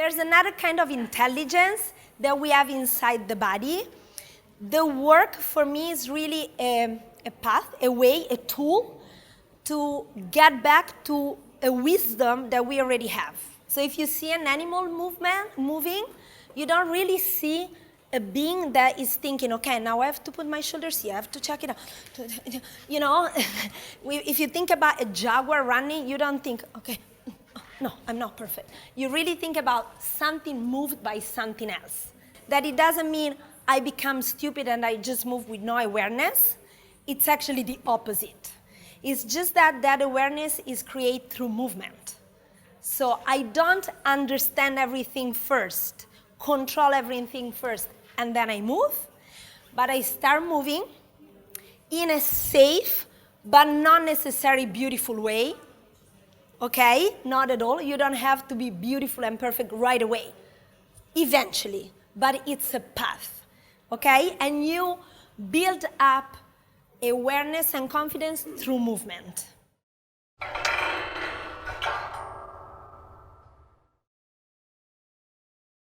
There's another kind of intelligence that we have inside the body. The work for me is really a path, a way, a tool to get back to a wisdom that we already have. So if you see an animal moving, you don't really see a being that is thinking, okay, now I have to put my shoulders here, I have to check it out. You know, if you think about a jaguar running, you don't think, okay, no, I'm not perfect. You really think about something moved by something else. That it doesn't mean I become stupid and I just move with no awareness. It's actually the opposite. It's just that that awareness is created through movement. So I don't understand everything first, control everything first, and then I move. But I start moving in a safe, but not necessarily beautiful way. Okay? Not at all. You don't have to be beautiful and perfect right away. Eventually. But it's a path. Okay? And you build up awareness and confidence through movement.